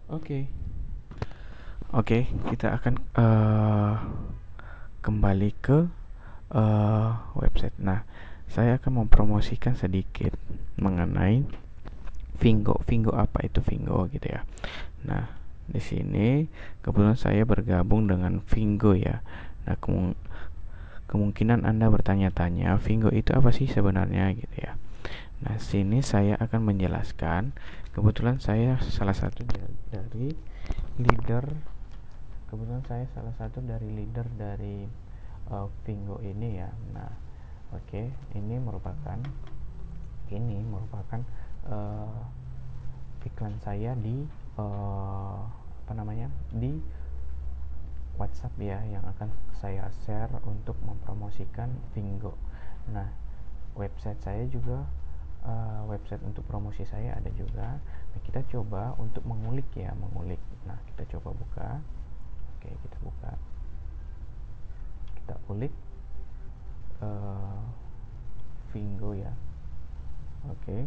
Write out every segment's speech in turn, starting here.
Oke, oke, kita akan kembali ke website. Nah, saya akan mempromosikan sedikit mengenai Vingo. Vingo apa itu Vingo gitu ya. Nah, di sini kebetulan saya bergabung dengan Vingo ya. Nah, kemungkinan Anda bertanya-tanya, Vingo itu apa sih sebenarnya gitu ya. Nah, sini saya akan menjelaskan. Kebetulan saya salah satu dari leader. Kebetulan saya salah satu dari leader dari Vingo ini ya. Nah, oke, ini merupakan uh, iklan saya di apa namanya di WhatsApp ya, yang akan saya share untuk mempromosikan Vingo. Nah, website saya juga website untuk promosi saya ada juga. Nah, kita coba untuk mengulik. Nah, kita coba buka. Oke, kita buka, kita ulik uh, Vingo ya. Oke,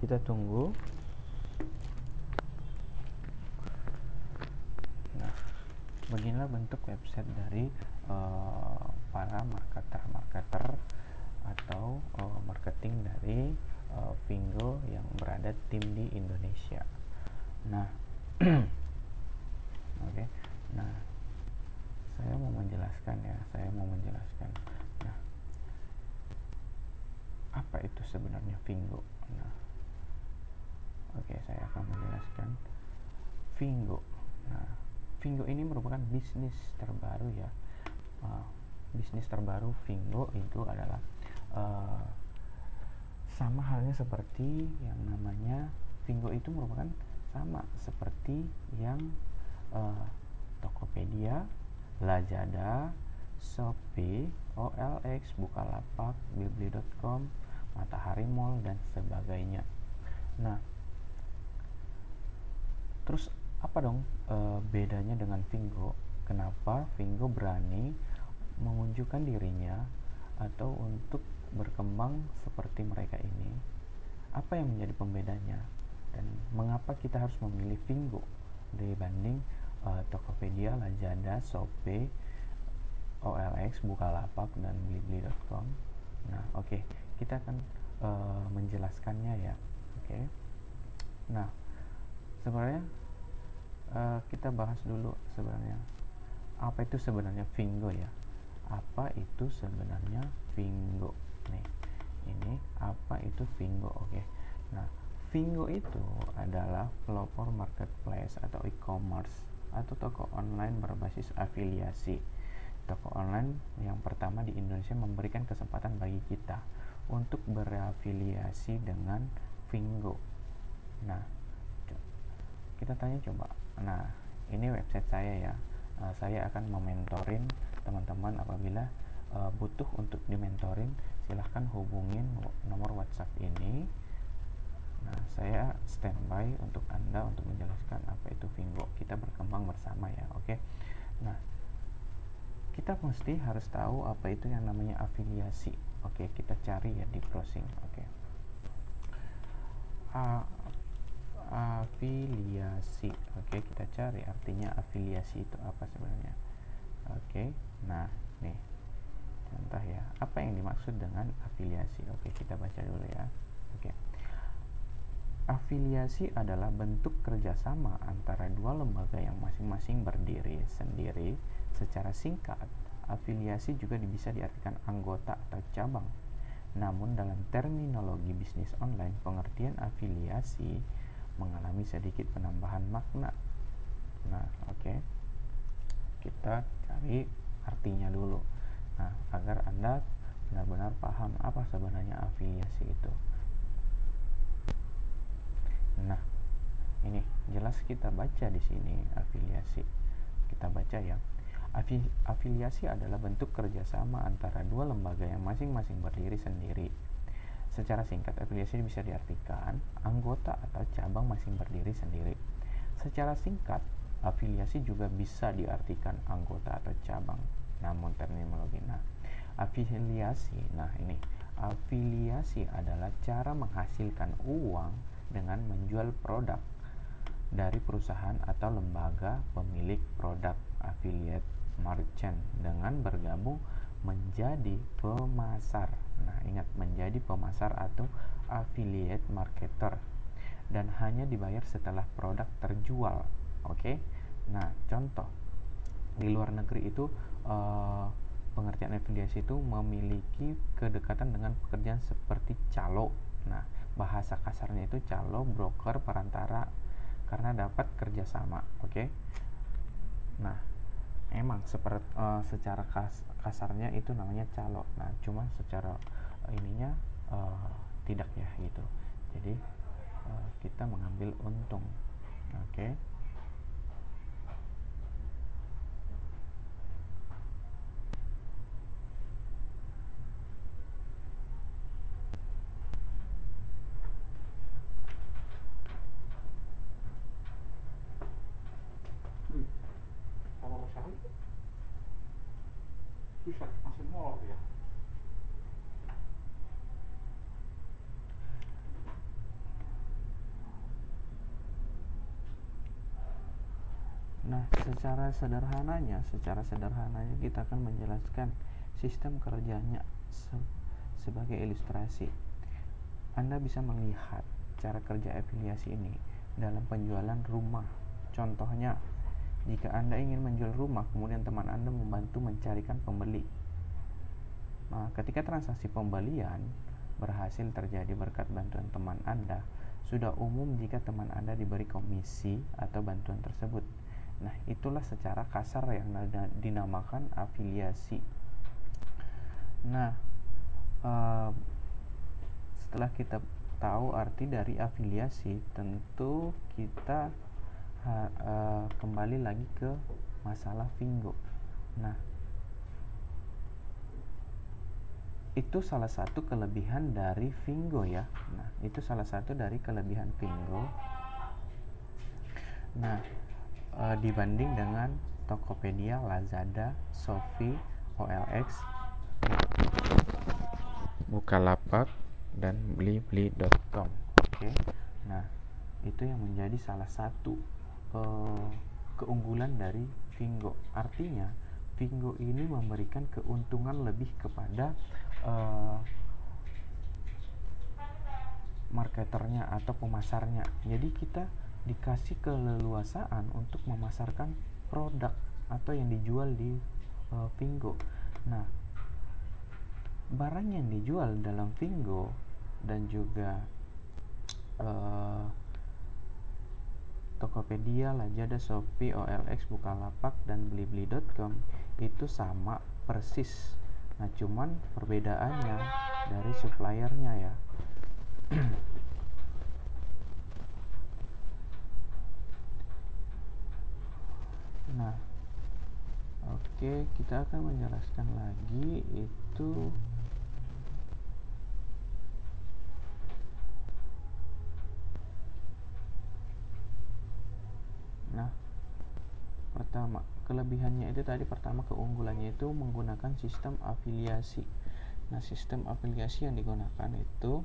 kita tunggu. Nah, beginilah bentuk website dari para marketer atau marketing dari Vingo yang berada tim di Indonesia. Nah, oke. Nah, saya mau menjelaskan. Nah, apa itu sebenarnya Vingo? Nah, oke, saya akan menjelaskan Vingo. Nah, Vingo ini merupakan bisnis terbaru ya. Bisnis terbaru Vingo itu adalah sama halnya seperti yang namanya Vingo itu merupakan sama seperti yang Tokopedia, Lazada, Shopee, OLX, Bukalapak, Blibli.com, Matahari Mall dan sebagainya. Nah, terus apa dong bedanya dengan Vingo? Kenapa Vingo berani menunjukkan dirinya atau untuk berkembang seperti mereka ini? Apa yang menjadi pembedanya? Dan mengapa kita harus memilih Vingo dibanding Tokopedia, Lazada, Shopee, OLX, Bukalapak, dan Blibli.com? Nah, oke, kita akan menjelaskannya ya. Oke. Nah, sebenarnya kita bahas dulu sebenarnya apa itu sebenarnya Vingo ya. Apa itu sebenarnya Vingo? Nih, ini apa itu Vingo? Oke. Nah, Vingo itu adalah pelopor marketplace atau e-commerce atau toko online berbasis afiliasi. Toko online yang pertama di Indonesia memberikan kesempatan bagi kita untuk berafiliasi dengan Vingo. Nah, kita tanya coba. Nah, ini website saya ya. Saya akan mementorin teman-teman. Apabila butuh untuk dimentorin, silahkan hubungin nomor WhatsApp ini. Nah, saya standby untuk Anda untuk menjelaskan apa itu Vingo. Kita berkembang bersama ya, oke? Nah, kita mesti harus tahu apa itu yang namanya afiliasi. Oke, kita cari ya di browsing. Oke. Afiliasi. Oke, kita cari artinya afiliasi itu apa sebenarnya. Oke, nah nih contoh ya, apa yang dimaksud dengan afiliasi. Oke, kita baca dulu ya. Oke, afiliasi adalah bentuk kerjasama antara dua lembaga yang masing-masing berdiri sendiri. Secara singkat, afiliasi juga bisa diartikan anggota atau cabang. Namun dalam terminologi bisnis online, pengertian afiliasi mengalami sedikit penambahan makna. Nah, oke. Kita cari artinya dulu. Nah, agar Anda benar-benar paham apa sebenarnya afiliasi itu. Nah, ini jelas kita baca di sini afiliasi. Kita baca ya. Afiliasi adalah bentuk kerjasama antara dua lembaga yang masing-masing berdiri sendiri. Secara singkat, afiliasi bisa diartikan anggota atau cabang masing berdiri sendiri. Secara singkat, afiliasi juga bisa diartikan anggota atau cabang. Namun terminologi, afiliasi adalah cara menghasilkan uang dengan menjual produk dari perusahaan atau lembaga pemilik produk affiliate merchant dengan bergabung menjadi pemasar. Nah, ingat, menjadi pemasar atau affiliate marketer, dan hanya dibayar setelah produk terjual. Oke. Nah, contoh di luar negeri itu pengertian afiliasi itu memiliki kedekatan dengan pekerjaan seperti calo. Nah, bahasa kasarnya itu calo, broker, perantara, karena dapat kerjasama. Oke. Nah, emang secara kasarnya itu namanya calo. Nah, cuma secara ininya tidak ya gitu. Jadi kita mengambil untung. Oke. Kalau Rosawi susah, masih molor ya. Nah, secara sederhananya kita akan menjelaskan sistem kerjanya sebagai ilustrasi. Anda bisa melihat cara kerja afiliasi ini dalam penjualan rumah. Contohnya, jika Anda ingin menjual rumah, kemudian teman Anda membantu mencarikan pembeli. Nah, ketika transaksi pembelian berhasil terjadi berkat bantuan teman Anda, sudah umum jika teman Anda diberi komisi atau bantuan tersebut. Nah, itulah secara kasar yang dinamakan afiliasi. Nah, setelah kita tahu arti dari afiliasi, tentu kita kembali lagi ke masalah Fingo. Nah, itu salah satu kelebihan dari Fingo ya. Nah, itu salah satu dari kelebihan Fingo. Nah, dibanding dengan Tokopedia, Lazada, Shopee, OLX, Bukalapak, dan blibli.com. Oke. Nah, itu yang menjadi salah satu keunggulan dari Fingo. Artinya, Fingo ini memberikan keuntungan lebih kepada marketernya atau pemasarnya. Jadi kita dikasih keleluasaan untuk memasarkan produk atau yang dijual di Fingo. Nah, barang yang dijual dalam Fingo dan juga Tokopedia, Lazada, Shopee, OLX, Bukalapak, dan blibli.com itu sama persis. Nah, cuman perbedaannya dari suppliernya ya. Nah, oke, kita akan menjelaskan lagi itu. Nah, pertama, kelebihannya itu tadi, pertama keunggulannya itu menggunakan sistem afiliasi. Nah, sistem afiliasi yang digunakan itu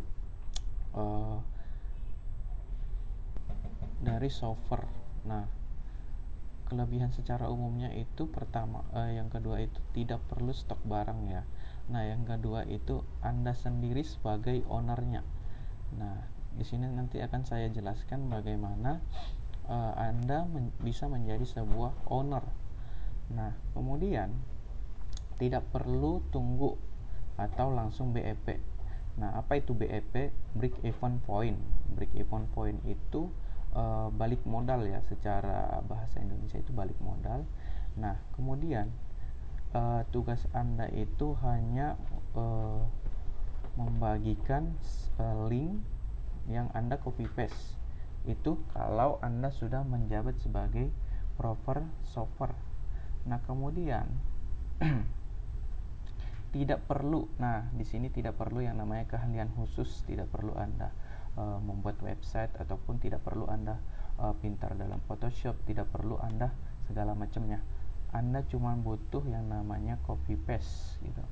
dari software. Nah, kelebihan secara umumnya itu pertama, yang kedua itu tidak perlu stok barang ya. Nah, yang kedua itu Anda sendiri sebagai ownernya. Nah, di sini nanti akan saya jelaskan bagaimana Anda bisa menjadi sebuah owner. Nah, kemudian tidak perlu tunggu atau langsung BEP. Nah, apa itu BEP? Break even point. Break even point itu balik modal ya, secara bahasa Indonesia itu balik modal. Nah, kemudian tugas Anda itu hanya membagikan link yang Anda copy paste. Itu kalau Anda sudah menjabat sebagai provider software. Nah, kemudian tidak perlu, nah di sini tidak perlu yang namanya keahlian khusus, tidak perlu Anda membuat website, ataupun tidak perlu Anda pintar dalam Photoshop, tidak perlu Anda segala macamnya. Anda cuma butuh yang namanya copy paste gitu.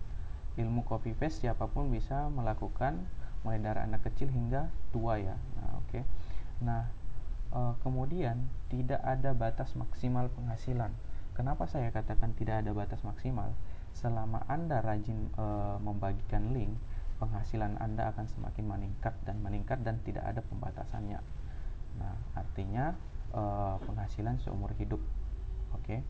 Ilmu copy paste siapapun bisa melakukan, mulai dari anak kecil hingga tua ya. Nah, oke. Nah, Kemudian tidak ada batas maksimal penghasilan. Kenapa saya katakan tidak ada batas maksimal? Selama Anda rajin membagikan link, penghasilan Anda akan semakin meningkat dan tidak ada pembatasannya. Nah, artinya penghasilan seumur hidup. Oke.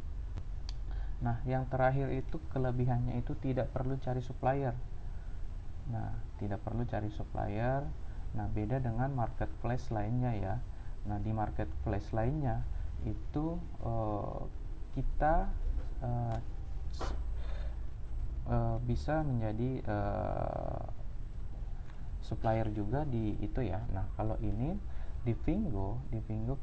Nah, yang terakhir itu kelebihannya itu tidak perlu cari supplier. Nah, tidak perlu cari supplier. Nah, beda dengan marketplace lainnya ya. Nah, di marketplace lainnya itu kita bisa menjadi supplier juga di itu ya. Nah, kalau ini di Fingo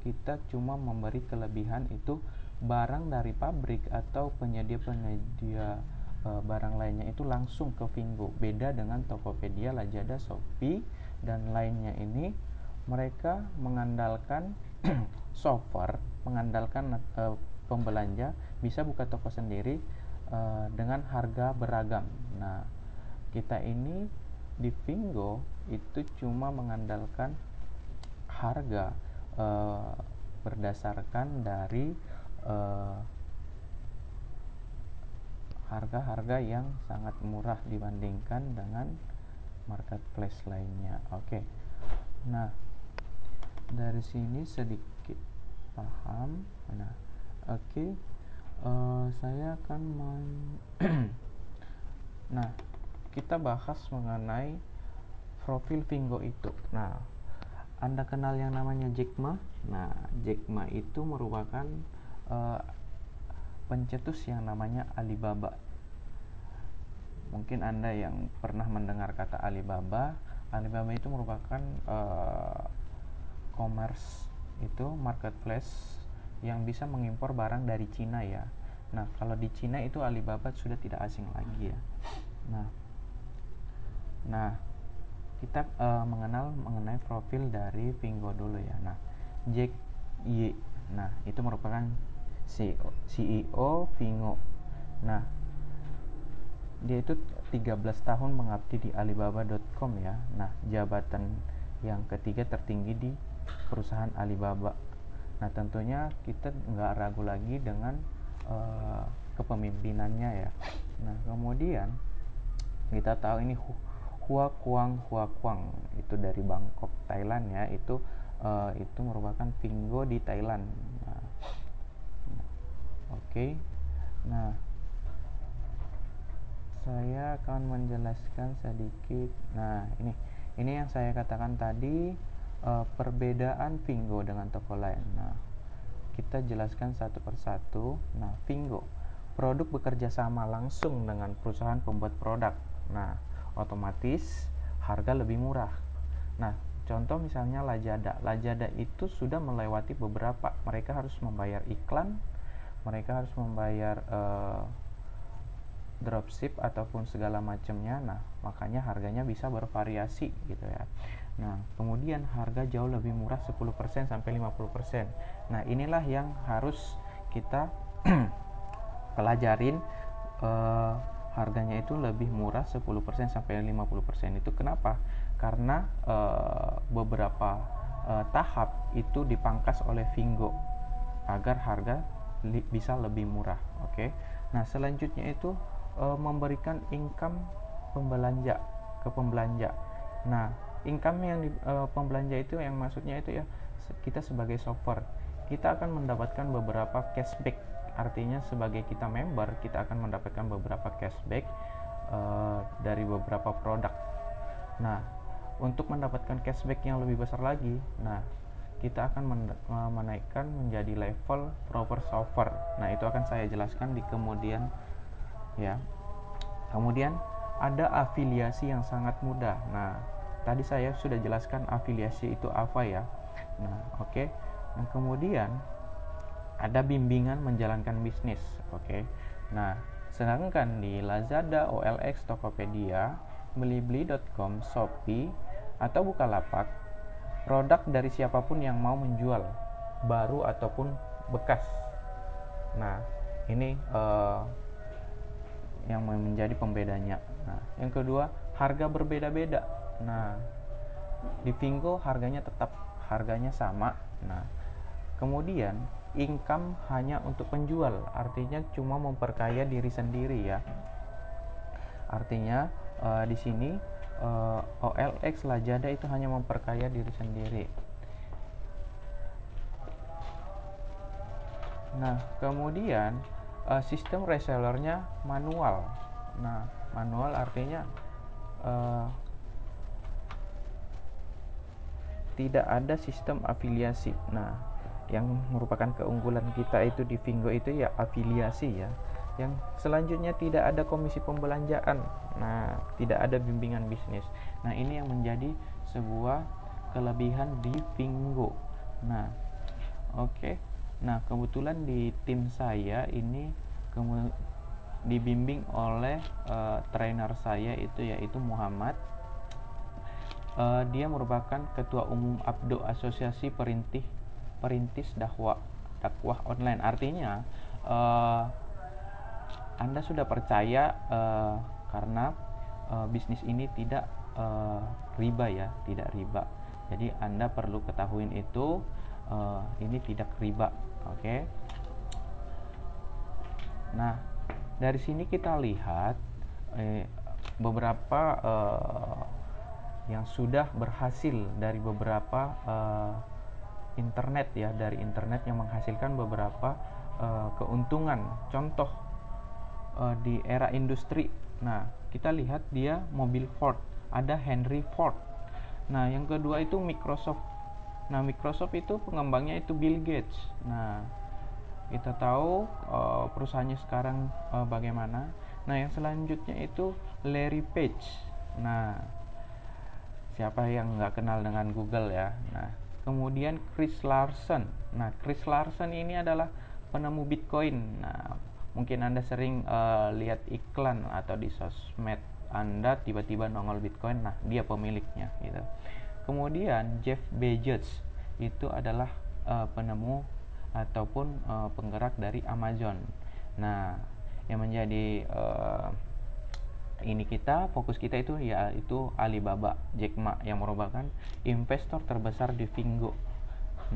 kita cuma memberi kelebihan itu barang dari pabrik atau penyedia barang lainnya itu langsung ke Fingo. Beda dengan Tokopedia, Lazada, Shopee dan lainnya ini, mereka mengandalkan software, mengandalkan pembelanja bisa buka toko sendiri dengan harga beragam. Nah, kita ini di Fingo itu cuma mengandalkan harga berdasarkan dari harga-harga yang sangat murah dibandingkan dengan marketplace lainnya. Oke. Nah, dari sini sedikit paham. Nah, oke. Saya akan nah, kita bahas mengenai profil Fingo itu. Nah, Anda kenal yang namanya Jack Ma? Nah, Jack Ma itu merupakan pencetus yang namanya Alibaba. Mungkin Anda yang pernah mendengar kata Alibaba itu merupakan commerce, itu marketplace yang bisa mengimpor barang dari Cina ya. Nah, kalau di Cina itu Alibaba sudah tidak asing lagi ya. Nah, kita mengenal mengenai profil dari Fingo dulu ya. Nah, Jack Ye, nah itu merupakan CEO Fingo. Nah, dia itu 13 tahun mengabdi di Alibaba.com ya. Nah, jabatan yang ketiga tertinggi di perusahaan Alibaba. Nah, tentunya kita nggak ragu lagi dengan kepemimpinannya ya. Nah, kemudian kita tahu ini Hua Kwang itu dari Bangkok, Thailand ya. Itu merupakan Fingo di Thailand. Nah, oke. Nah, saya akan menjelaskan sedikit. Nah, ini yang saya katakan tadi, perbedaan Fingo dengan toko lain. Nah, kita jelaskan satu persatu. Nah, Fingo, produk bekerja sama langsung dengan perusahaan pembuat produk. Nah, otomatis harga lebih murah. Nah, contoh misalnya Lazada itu sudah melewati beberapa, mereka harus membayar iklan, mereka harus membayar dropship ataupun segala macamnya. Nah, makanya harganya bisa bervariasi gitu ya. Nah, kemudian harga jauh lebih murah 10% sampai 50%. Nah, inilah yang harus kita pelajarin, harganya itu lebih murah 10% sampai 50%. Itu kenapa? Karena beberapa tahap itu dipangkas oleh Fingo agar harga bisa lebih murah. Oke. Nah, selanjutnya itu memberikan income ke pembelanja. Nah, income yang pembelanja itu yang maksudnya itu ya, kita sebagai shopper kita akan mendapatkan beberapa cashback. Artinya sebagai kita member, kita akan mendapatkan beberapa cashback dari beberapa produk. Nah, untuk mendapatkan cashback yang lebih besar lagi, nah kita akan menaikkan menjadi level proper shopper. Nah, itu akan saya jelaskan di kemudian ya. Kemudian ada afiliasi yang sangat mudah. Nah, tadi saya sudah jelaskan afiliasi itu apa ya. Nah, oke. Nah, kemudian ada bimbingan menjalankan bisnis. Oke. Nah, sedangkan di Lazada, OLX, Tokopedia, Blibli.com, Shopee atau Bukalapak, produk dari siapapun yang mau menjual, baru ataupun bekas. Nah, ini yang menjadi pembedanya. Nah, yang kedua, harga berbeda-beda. Nah, di Fingo harganya sama. Nah, Kemudian income hanya untuk penjual, artinya cuma memperkaya diri sendiri ya. Artinya di sini OLX Lazada itu hanya memperkaya diri sendiri. Nah, kemudian sistem resellernya manual. Nah, manual artinya tidak ada sistem afiliasi. Nah, yang merupakan keunggulan kita itu di Fingo itu ya afiliasi ya. Yang selanjutnya tidak ada komisi pembelanjaan. Nah, tidak ada bimbingan bisnis. Nah, ini yang menjadi sebuah kelebihan di Fingo. Nah, oke. Nah, kebetulan di tim saya ini dibimbing oleh trainer saya itu yaitu Muhammad. Dia merupakan ketua umum APDO, Asosiasi Perintis Dakwah Online. Artinya Anda sudah percaya karena bisnis ini tidak riba ya, tidak riba. Jadi Anda perlu ketahuin itu ini tidak riba, oke? Nah, dari sini kita lihat beberapa yang sudah berhasil dari beberapa internet ya, dari internet yang menghasilkan beberapa keuntungan. Contoh di era industri. Nah, kita lihat dia mobil Ford, ada Henry Ford. Nah, yang kedua itu Microsoft. Nah, Microsoft itu pengembangnya itu Bill Gates. Nah, kita tahu perusahaannya sekarang bagaimana. Nah, yang selanjutnya itu Larry Page. Nah, siapa yang nggak kenal dengan Google ya. Nah, kemudian Chris Larsen. Nah, Chris Larsen ini adalah penemu Bitcoin. Nah, mungkin Anda sering lihat iklan atau di sosmed Anda tiba-tiba nongol Bitcoin. Nah, dia pemiliknya gitu. Kemudian Jeff Bezos itu adalah penemu ataupun penggerak dari Amazon. Nah, yang menjadi ini kita fokus kita itu yaitu Alibaba, Jack Ma yang merupakan investor terbesar di Fingo.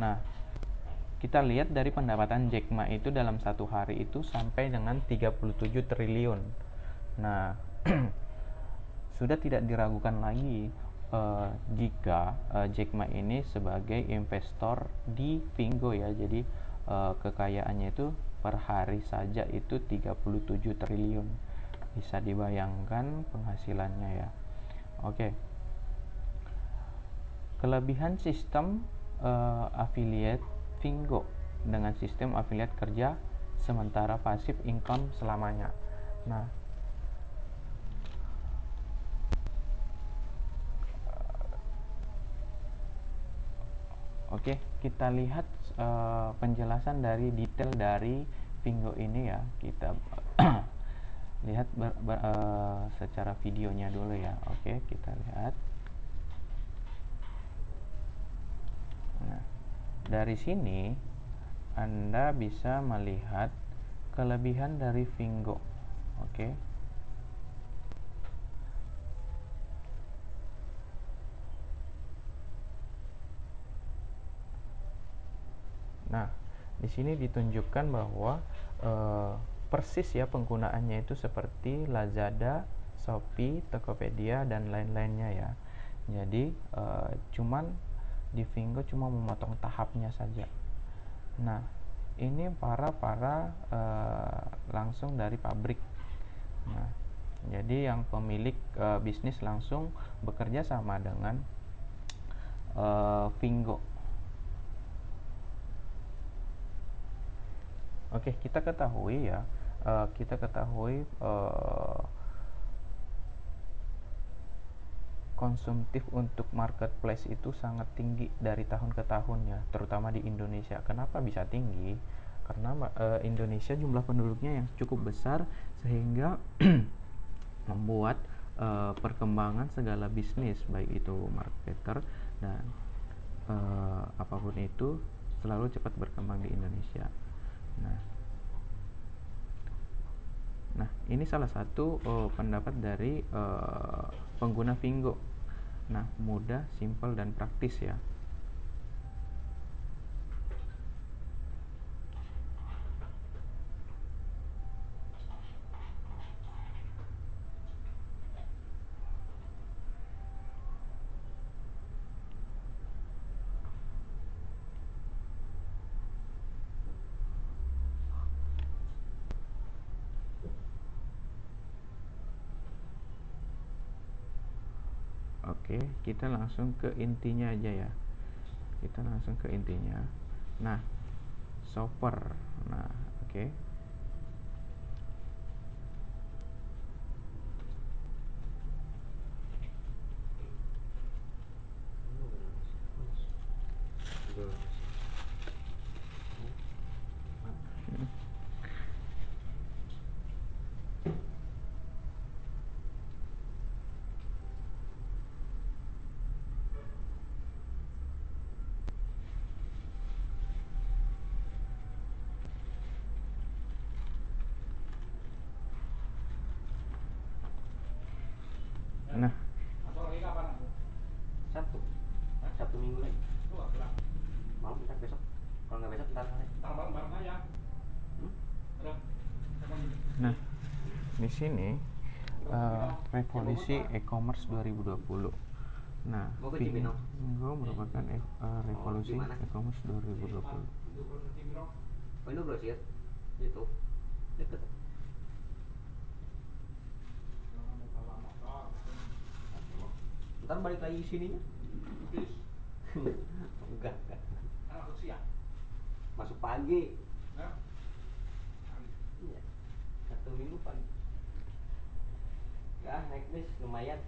Nah, kita lihat dari pendapatan Jack Ma itu dalam satu hari itu sampai dengan 37 triliun. Nah, sudah tidak diragukan lagi jika Jack Ma ini sebagai investor di Fingo ya. Jadi kekayaannya itu per hari saja itu 37 triliun. Bisa dibayangkan penghasilannya ya. Oke. Kelebihan sistem affiliate Fingo dengan sistem affiliate kerja sementara pasif income selamanya. Nah, oke, kita lihat penjelasan dari detail dari Fingo ini ya. Kita lihat secara videonya dulu ya. Oke, kita lihat. Nah, dari sini Anda bisa melihat kelebihan dari Fingo. Oke. Nah, di sini ditunjukkan bahwa persis ya penggunaannya itu seperti Lazada, Shopee, Tokopedia dan lain-lainnya ya. Jadi cuman di Fingo cuma memotong tahapnya saja. Nah, ini para langsung dari pabrik. Nah, jadi yang pemilik bisnis langsung bekerja sama dengan Fingo. Oke, kita ketahui ya, konsumtif untuk marketplace itu sangat tinggi dari tahun ke tahun ya, terutama di Indonesia. Kenapa bisa tinggi? Karena Indonesia jumlah penduduknya yang cukup besar sehingga membuat perkembangan segala bisnis baik itu marketer dan apapun itu selalu cepat berkembang di Indonesia. Nah, ini salah satu pendapat dari pengguna Fingo. Nah, mudah, simpel dan praktis ya. Oke, kita langsung ke intinya aja ya. Kita langsung ke intinya. Nah, shopper. Nah, oke. Nah, Masuk lagi kapan aku? Sabtu minggu lagi. Lu nggak pulang? Malam ntar besok. Kalau nggak besok ntar sore. Tanggal bareng-bareng aja. Udah. nah di sini revolusi e-commerce 2020. Nah, Mau ke Cibinong? Fingo merupakan revolusi Di mana? e-commerce 2020. Oh ini grosir itu deket. Ntar balik lagi ke sininya. Enggak. Masuk siang. Masuk pagi. Nah, Iya. Sabtu minggu pagi. Ya naik bis lumayan.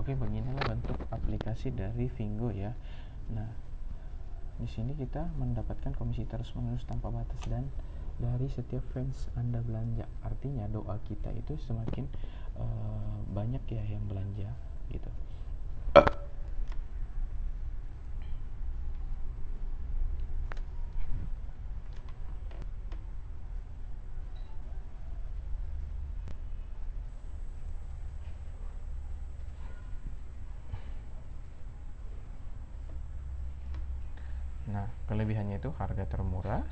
Oke, beginilah bentuk aplikasi dari Fingo ya. Nah, di sini kita mendapatkan komisi terus-menerus tanpa batas dan dari setiap fans Anda belanja. Artinya doa kita itu semakin banyak ya yang belanja gitu. Nah, kelebihannya itu harga termurah,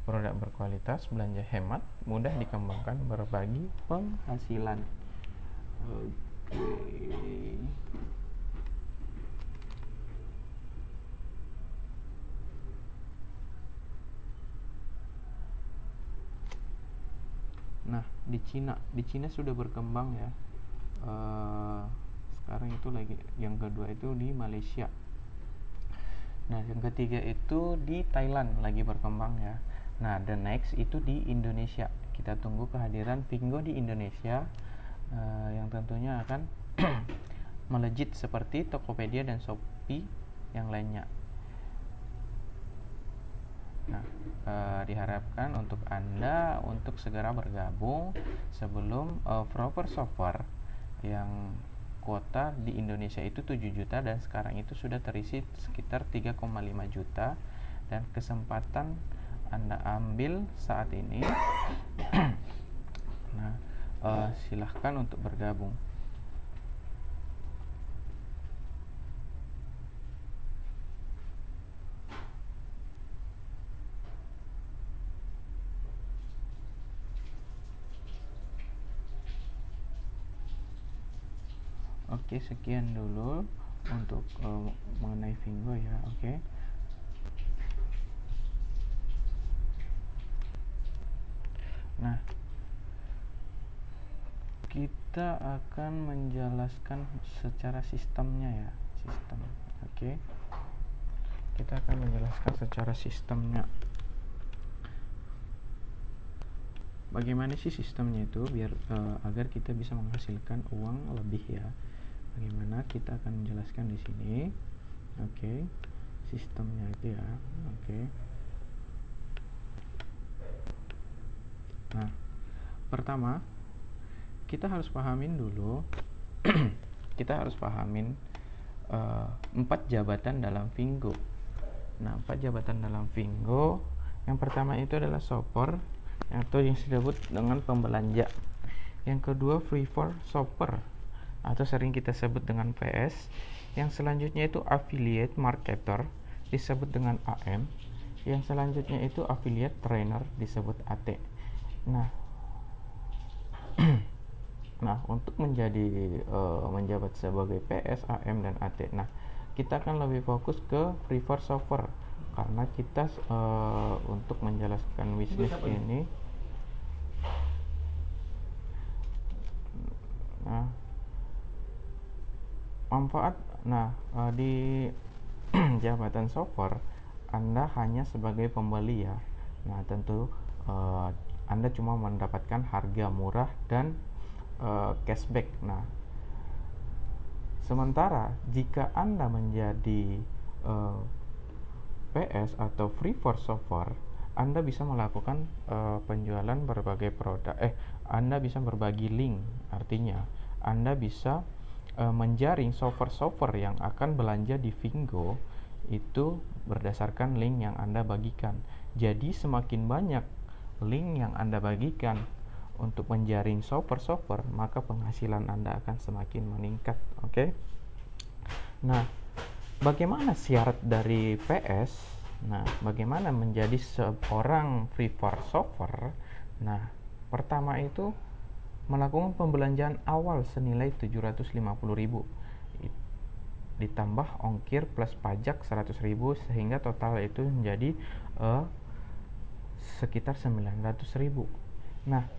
produk berkualitas, belanja hemat, mudah dikembangkan, berbagi penghasilan. Oke. Nah, di Cina sudah berkembang ya. Sekarang itu lagi yang kedua itu di Malaysia. Nah, yang ketiga itu di Thailand lagi berkembang ya. Nah, the next itu di Indonesia. Kita tunggu kehadiran Fingo di Indonesia yang tentunya akan melejit seperti Tokopedia dan Shopee yang lainnya. Nah, diharapkan untuk Anda untuk segera bergabung sebelum proper shopper yang kuota di Indonesia itu 7 juta dan sekarang itu sudah terisi sekitar 3,5 juta dan kesempatan Anda ambil saat ini. Nah, silahkan untuk bergabung. Oke, sekian dulu untuk mengenai Fingo ya. Oke. Nah, kita akan menjelaskan secara sistemnya ya, sistem. Oke. Kita akan menjelaskan secara sistemnya. Bagaimana sih sistemnya itu biar agar kita bisa menghasilkan uang lebih ya. Bagaimana kita akan menjelaskan di sini. Oke. Sistemnya itu ya. Oke. Nah, pertama kita harus pahamin dulu kita harus pahamin 4 jabatan dalam Fingo. Nah, 4 jabatan dalam Fingo, yang pertama itu adalah shopper atau yang disebut dengan pembelanja. Yang kedua prefer shopper atau sering kita sebut dengan PS. Yang selanjutnya itu affiliate marketer disebut dengan AM. Yang selanjutnya itu affiliate trainer disebut AT. Nah, nah untuk menjadi menjabat sebagai PS, AM dan AT. Nah, kita akan lebih fokus ke prefer shopper karena kita untuk menjelaskan wishlist ini. Nah, manfaat di jabatan shopper Anda hanya sebagai pembeli ya. Nah, tentu Anda cuma mendapatkan harga murah dan cashback. Nah, sementara jika Anda menjadi PS atau prefer shopper, Anda bisa melakukan penjualan berbagai produk. Anda bisa berbagi link, artinya Anda bisa menjaring shopper-shopper yang akan belanja di Fingo itu berdasarkan link yang Anda bagikan. Jadi semakin banyak link yang Anda bagikan untuk menjaring shopper-shopper, maka penghasilan Anda akan semakin meningkat. Oke. Nah, bagaimana syarat dari PS? Nah, bagaimana menjadi seorang prefer shopper? Nah, pertama itu melakukan pembelanjaan awal senilai 750.000 ditambah ongkir plus pajak 100.000 sehingga total itu menjadi sekitar 900.000. Nah,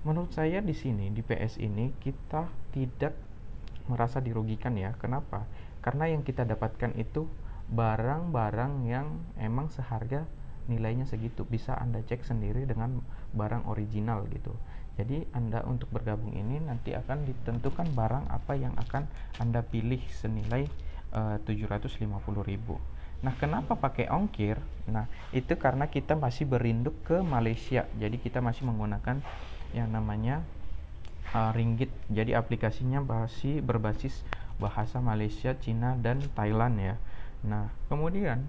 menurut saya di sini di PS ini kita tidak merasa dirugikan ya. Kenapa? Karena yang kita dapatkan itu barang-barang yang emang seharga nilainya segitu, bisa Anda cek sendiri dengan barang original gitu. Jadi Anda untuk bergabung ini nanti akan ditentukan barang apa yang akan Anda pilih senilai 750.000. Nah, kenapa pakai ongkir? Nah, itu karena kita masih berinduk ke Malaysia. Jadi kita masih menggunakan yang namanya ringgit. Jadi aplikasinya masih berbasis bahasa Malaysia, Cina dan Thailand ya. Nah, kemudian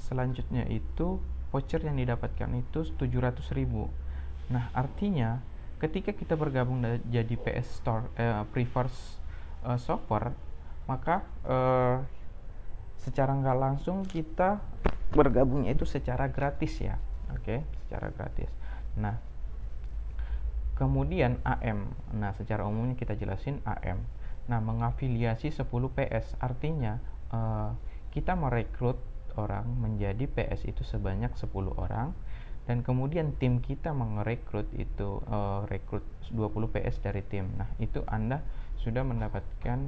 selanjutnya itu voucher yang didapatkan itu 700.000. Nah, artinya ketika kita bergabung jadi PS Store prefer shopper, maka secara nggak langsung kita bergabungnya itu secara gratis ya. Oke, secara gratis. Nah, kemudian AM. Nah, secara umumnya kita jelasin AM. Nah, mengafiliasi 10 PS artinya kita merekrut orang menjadi PS itu sebanyak 10 orang dan kemudian tim kita merekrut itu rekrut 20 PS dari tim. Nah, itu Anda sudah mendapatkan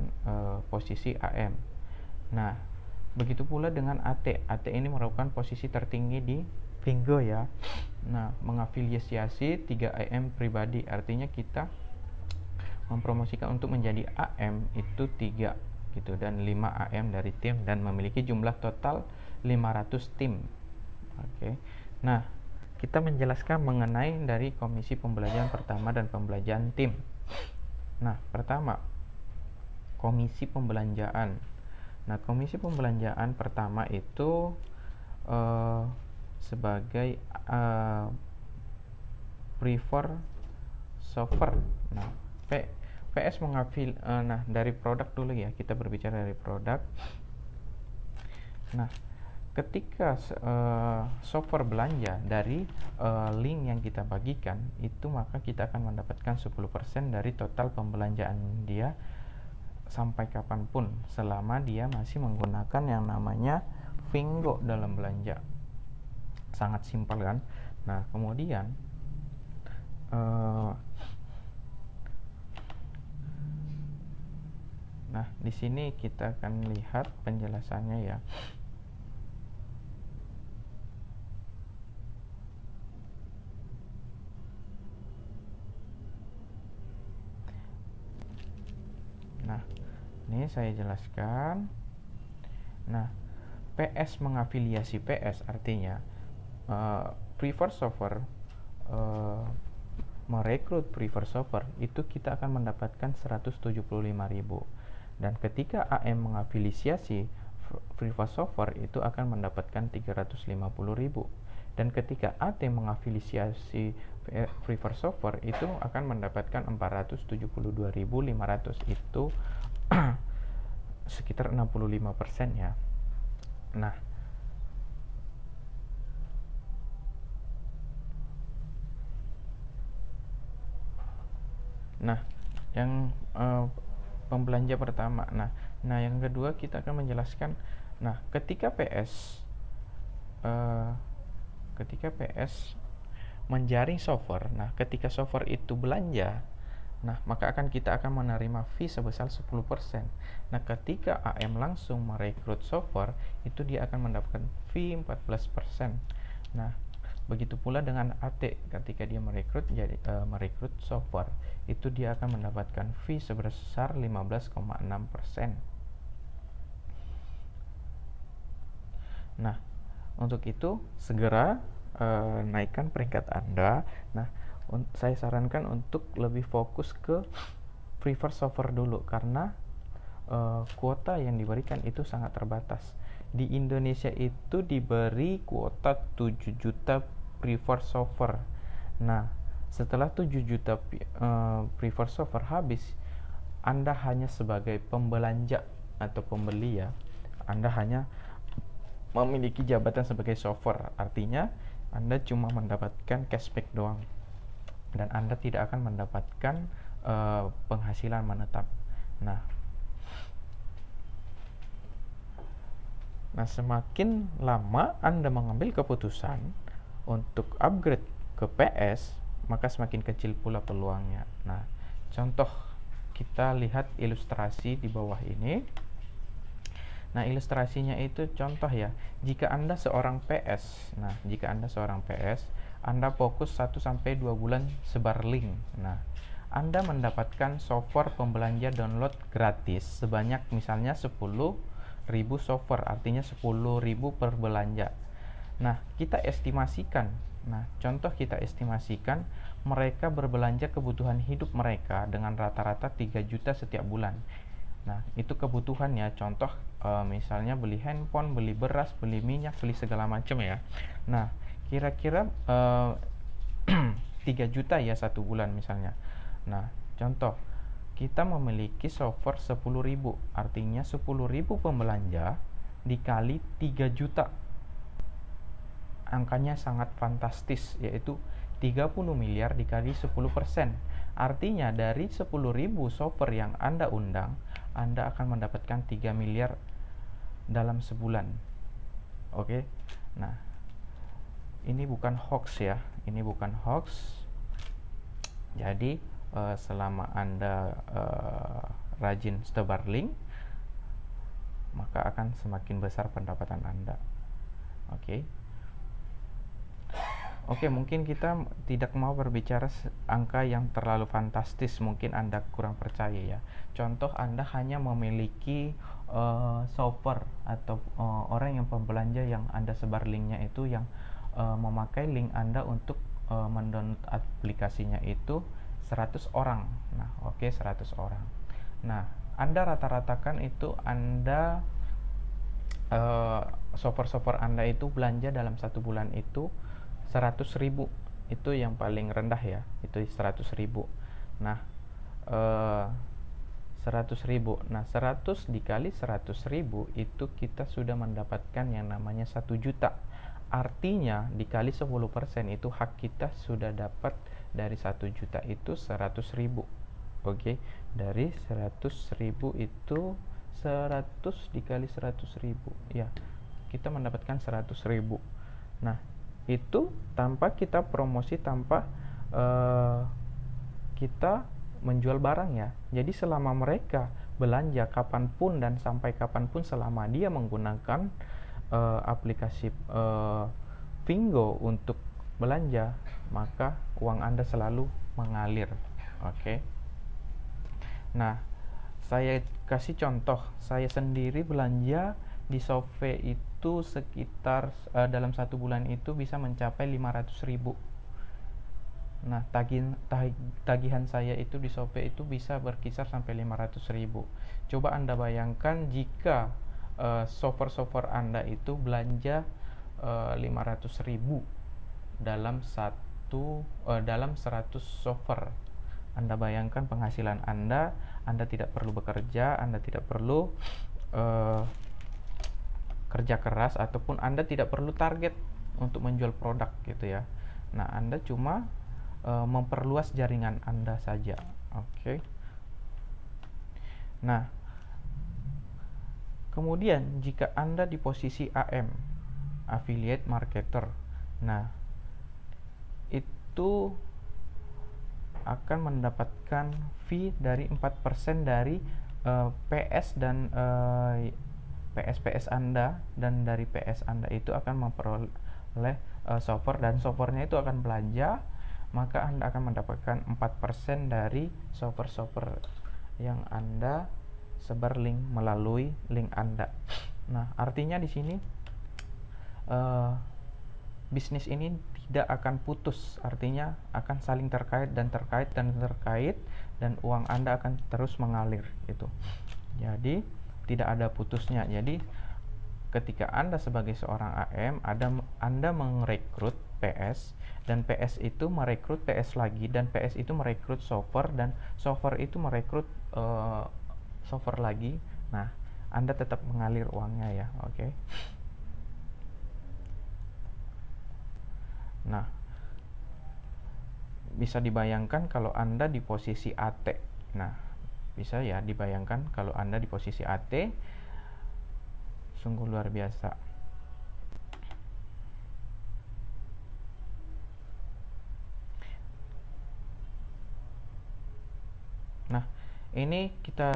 posisi AM. Nah, begitu pula dengan AT. AT ini merupakan posisi tertinggi di Fingo ya. Nah, mengafiliasi 3 AM pribadi artinya kita mempromosikan untuk menjadi AM itu 3 gitu dan 5 AM dari tim dan memiliki jumlah total 500 tim. Oke. Nah, kita menjelaskan mengenai dari komisi pembelajaran pertama dan pembelajaran tim. Nah, pertama, komisi pembelanjaan. Nah, komisi pembelanjaan pertama itu sebagai prefer shopper. Nah, PS mengafil nah, dari produk dulu ya, kita berbicara dari produk. Nah, ketika shopper belanja dari link yang kita bagikan itu, maka kita akan mendapatkan 10% dari total pembelanjaan dia sampai kapanpun selama dia masih menggunakan yang namanya Fingo dalam belanja. Sangat simpel kan? Nah, kemudian nah, di sini kita akan lihat penjelasannya ya. Nah, ini saya jelaskan. Nah, PS mengafiliasi PS artinya prefer shopper merekrut preferred shopper itu kita akan mendapatkan 175.000. Dan ketika AM mengafiliasi preferred shopper itu akan mendapatkan 350.000. Dan ketika AT mengafiliasi preferred shopper itu akan mendapatkan 472.500. Itu sekitar 65% ya. Nah, yang pembelanja pertama. Nah, yang kedua kita akan menjelaskan. Nah, ketika PS menjaring software. Nah, ketika software itu belanja, maka kita akan menerima fee sebesar 10%. Nah, ketika AM langsung merekrut software, itu dia akan mendapatkan fee 14%. Nah, begitu pula dengan AT, ketika dia merekrut software, itu dia akan mendapatkan fee sebesar 15,6%. Nah, untuk itu segera naikkan peringkat Anda. Nah, saya sarankan untuk lebih fokus ke preferred software dulu, karena kuota yang diberikan itu sangat terbatas. Di Indonesia itu diberi kuota 7 juta preferred software. Nah, setelah 7 juta preferred software habis, Anda hanya sebagai pembelanja atau pembeli ya, Anda hanya memiliki jabatan sebagai software. Artinya Anda cuma mendapatkan cashback doang, dan Anda tidak akan mendapatkan penghasilan menetap. Nah, semakin lama Anda mengambil keputusan untuk upgrade ke PS, maka semakin kecil pula peluangnya. Nah, contoh kita lihat ilustrasi di bawah ini. Nah, ilustrasinya itu contoh ya. Jika Anda seorang PS, Anda fokus 1-2 bulan sebar link. Nah, Anda mendapatkan software pembelanja download gratis sebanyak misalnya 10.000 software, artinya 10.000 per belanja. Nah, kita estimasikan. Contoh kita estimasikan mereka berbelanja kebutuhan hidup mereka dengan rata-rata 3 juta setiap bulan. Nah, itu kebutuhannya. Contoh misalnya beli handphone, beli beras, beli minyak, beli segala macam ya. Nah, kira-kira 3 juta ya satu bulan misalnya. Nah, contoh kita memiliki software 10.000, artinya 10.000 pembelanja dikali 3 juta. Angkanya sangat fantastis, yaitu 30 miliar dikali 10%. Artinya dari 10.000 software yang Anda undang, Anda akan mendapatkan 3 miliar dalam sebulan. Oke. Nah, ini bukan hoax ya. Ini bukan hoax. Jadi selama Anda rajin sebar link, maka akan semakin besar pendapatan Anda. Oke, mungkin kita tidak mau berbicara angka yang terlalu fantastis, mungkin Anda kurang percaya ya. Contoh Anda hanya memiliki software atau orang yang pembelanja yang Anda sebar linknya itu yang memakai link Anda untuk mendownload aplikasinya itu 100 orang. Nah, 100 orang. Nah, Anda rata-ratakan itu Anda software-software Anda itu belanja dalam satu bulan itu 100.000. Itu yang paling rendah ya, itu 100.000. Nah, 100.000. Nah, 100 dikali 100.000 itu kita sudah mendapatkan yang namanya 1 juta. Artinya dikali 10% itu hak kita sudah dapat dari 1 juta itu 100.000. Dari 100.000 itu 100 dikali 100.000 ya, kita mendapatkan 100.000. Nah, itu tanpa kita promosi, tanpa kita menjual barang ya. Jadi selama mereka belanja kapanpun dan sampai kapanpun, selama dia menggunakan aplikasi Fingo untuk belanja, maka uang Anda selalu mengalir. Nah, saya kasih contoh, saya sendiri belanja di Shopee itu sekitar dalam satu bulan itu bisa mencapai 500.000. Nah, tagihan saya itu di Shopee itu bisa berkisar sampai 500.000. Coba Anda bayangkan jika software-software Anda itu belanja 500.000 dalam dalam 100 software. Anda bayangkan penghasilan Anda tidak perlu bekerja, Anda tidak perlu kerja keras, ataupun Anda tidak perlu target untuk menjual produk gitu ya. Nah, Anda cuma memperluas jaringan Anda saja. Oke. Nah, kemudian jika Anda di posisi AM, affiliate marketer, nah itu akan mendapatkan fee dari 4% dari PS dan PS Anda, dan dari PS Anda itu akan memperoleh software, dan softwarenya itu akan belanja, maka Anda akan mendapatkan 4% dari software-software yang Anda sebar link melalui link Anda. Nah, artinya di sini bisnis ini tidak akan putus, artinya akan saling terkait, dan uang Anda akan terus mengalir gitu. Jadi tidak ada putusnya. Jadi ketika Anda sebagai seorang AM, Anda merekrut PS, dan PS itu merekrut PS lagi, dan PS itu merekrut software, dan software itu merekrut software lagi. Nah, Anda tetap mengalir uangnya ya. Oke. Nah, bisa dibayangkan kalau Anda di posisi AT. Nah, bisa ya dibayangkan kalau Anda di posisi AT, sungguh luar biasa. Nah, ini kita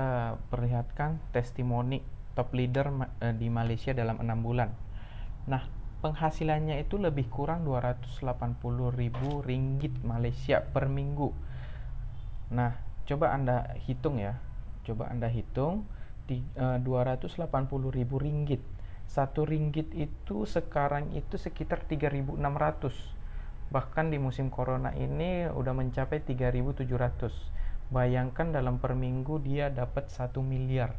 perlihatkan testimoni top leader di Malaysia dalam 6 bulan. Nah, penghasilannya itu lebih kurang 280.000 ringgit Malaysia per minggu. Nah, coba Anda hitung ya. 280.000 ringgit. 1 ringgit itu sekarang itu sekitar 3.600. Bahkan di musim corona ini udah mencapai 3.700. Bayangkan dalam per minggu dia dapat 1 miliar.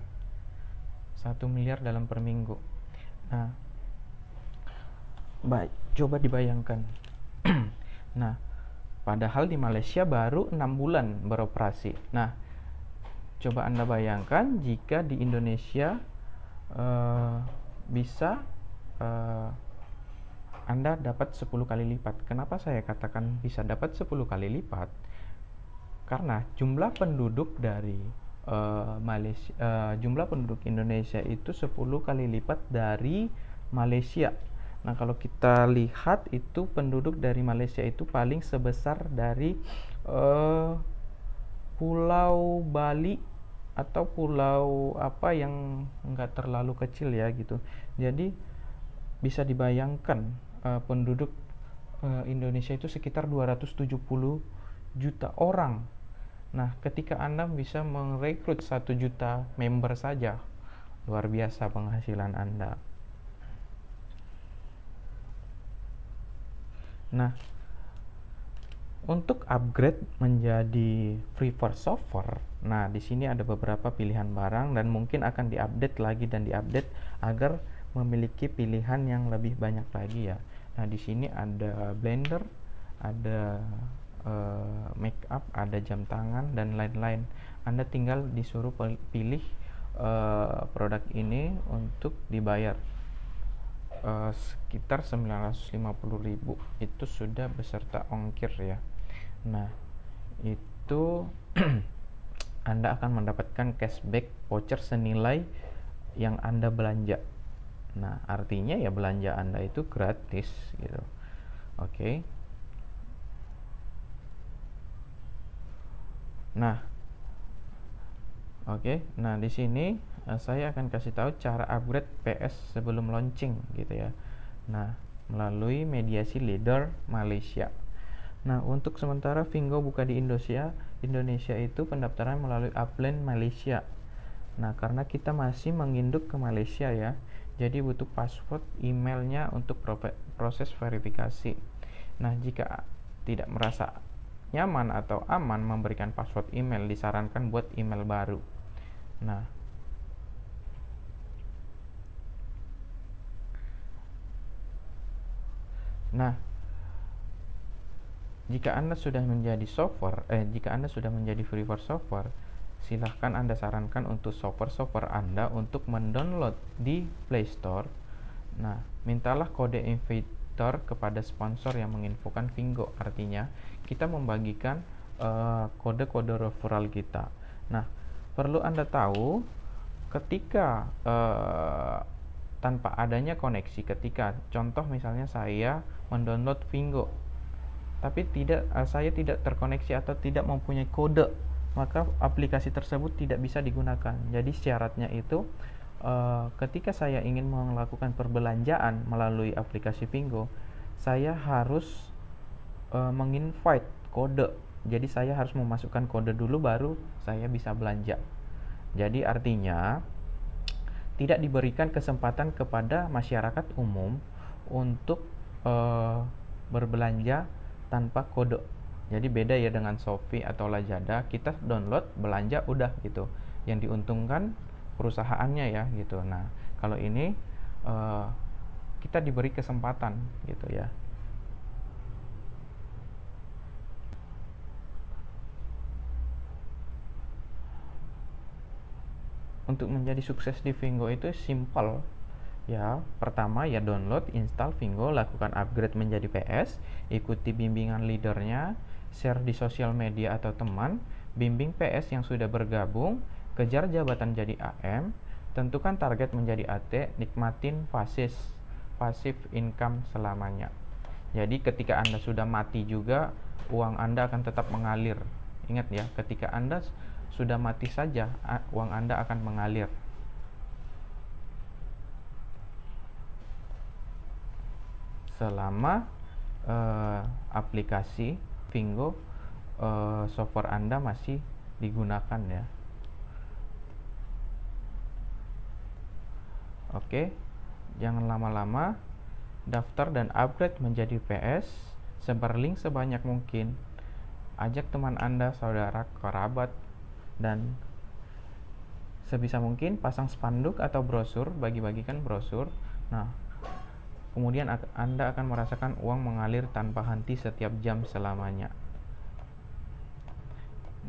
1 miliar dalam per minggu. Nah, baik, coba dibayangkan. Nah, padahal di Malaysia baru 6 bulan beroperasi. Nah, coba Anda bayangkan jika di Indonesia bisa Anda dapat 10 kali lipat. Kenapa saya katakan bisa dapat 10 kali lipat? Karena jumlah penduduk dari jumlah penduduk Indonesia itu 10 kali lipat dari Malaysia. Nah, kalau kita lihat itu penduduk dari Malaysia itu paling sebesar dari Pulau Bali atau pulau apa yang enggak terlalu kecil ya gitu. Jadi bisa dibayangkan penduduk Indonesia itu sekitar 270 juta orang. Nah, ketika Anda bisa merekrut 1 juta member saja, luar biasa penghasilan Anda. Nah, untuk upgrade menjadi free for software, nah di sini ada beberapa pilihan barang dan mungkin akan diupdate lagi dan diupdate agar memiliki pilihan yang lebih banyak lagi ya. Nah, di sini ada blender, ada make up, ada jam tangan dan lain-lain. Anda tinggal disuruh pilih produk ini untuk dibayar. Sekitar 950.000 itu sudah beserta ongkir ya. Nah, itu Anda akan mendapatkan cashback voucher senilai yang Anda belanja. Nah, artinya ya belanja Anda itu gratis gitu. Oke. Nah, Nah, di sini saya akan kasih tahu cara upgrade PS sebelum launching gitu ya. Nah, melalui mediasi leader Malaysia. Nah, untuk sementara Fingo buka di Indonesia itu pendaftaran melalui Upland Malaysia. Nah, karena kita masih menginduk ke Malaysia ya, jadi butuh password emailnya untuk proses verifikasi. Nah, jika tidak merasa nyaman atau aman memberikan password email, disarankan buat email baru. Nah, jika Anda sudah menjadi freeware software, silahkan Anda sarankan untuk software Anda untuk mendownload di Play Store. Nah, mintalah kode invitor kepada sponsor yang menginfokan Fingo. Artinya, kita membagikan kode-kode referral kita. Nah, perlu Anda tahu, ketika tanpa adanya koneksi, ketika contoh misalnya saya mendownload Fingo, tapi saya tidak terkoneksi atau tidak mempunyai kode, maka aplikasi tersebut tidak bisa digunakan. Jadi syaratnya itu ketika saya ingin melakukan perbelanjaan melalui aplikasi Fingo, saya harus menginvite kode. Jadi saya harus memasukkan kode dulu baru saya bisa belanja. Jadi artinya tidak diberikan kesempatan kepada masyarakat umum untuk berbelanja tanpa kode. Jadi beda ya dengan Shopee atau Lazada, kita download, belanja, udah gitu. Yang diuntungkan perusahaannya ya gitu. Nah, kalau ini kita diberi kesempatan gitu ya. Untuk menjadi sukses di Fingo itu simple. Ya, pertama ya download, install Fingo, lakukan upgrade menjadi PS, ikuti bimbingan leadernya, share di sosial media atau teman, bimbing PS yang sudah bergabung, kejar jabatan jadi AM, tentukan target menjadi AT, nikmatin passive income selamanya. Jadi ketika Anda sudah mati juga, uang Anda akan tetap mengalir. Ingat ya, ketika Anda sudah mati saja, uang Anda akan mengalir. Selama aplikasi Fingo software Anda masih digunakan ya. Oke, jangan lama-lama, daftar dan upgrade menjadi PS, sebar link sebanyak mungkin, ajak teman Anda, saudara, kerabat, dan sebisa mungkin pasang spanduk atau brosur, bagi-bagikan brosur. Nah, kemudian Anda akan merasakan uang mengalir tanpa henti setiap jam selamanya.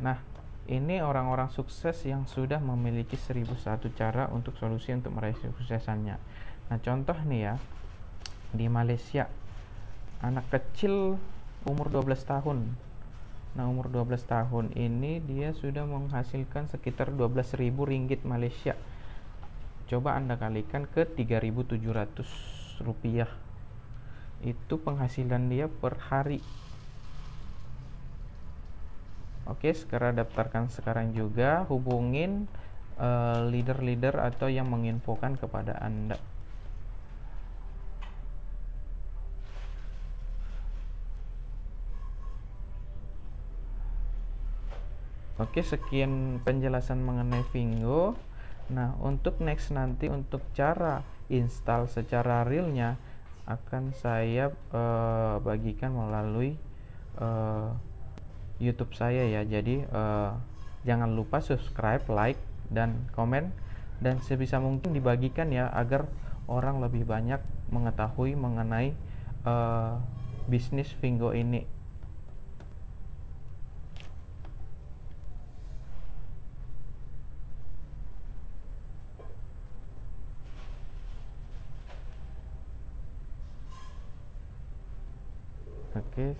Nah, ini orang-orang sukses yang sudah memiliki 1001 cara untuk solusi untuk meraih kesuksesannya. Nah, contoh nih ya, di Malaysia, anak kecil umur 12 tahun. Nah, umur 12 tahun ini dia sudah menghasilkan sekitar 12.000 ringgit Malaysia. Coba Anda kalikan ke 3.700 rupiah. Itu penghasilan dia per hari. Oke, segera daftarkan sekarang juga, hubungin leader-leader atau yang menginfokan kepada Anda. Oke, sekian penjelasan mengenai Fingo. Nah, untuk next nanti untuk cara install secara realnya akan saya bagikan melalui YouTube saya ya. Jadi jangan lupa subscribe, like, dan komen, dan sebisa mungkin dibagikan ya agar orang lebih banyak mengetahui mengenai bisnis Fingo ini. Oke,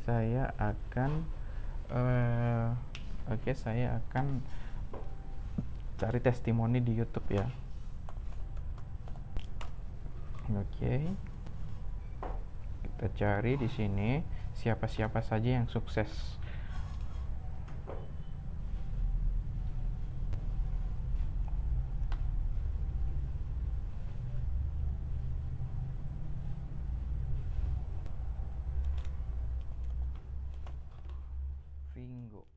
saya akan cari testimoni di YouTube ya. Oke, kita cari di sini siapa-siapa saja yang sukses. Fingo.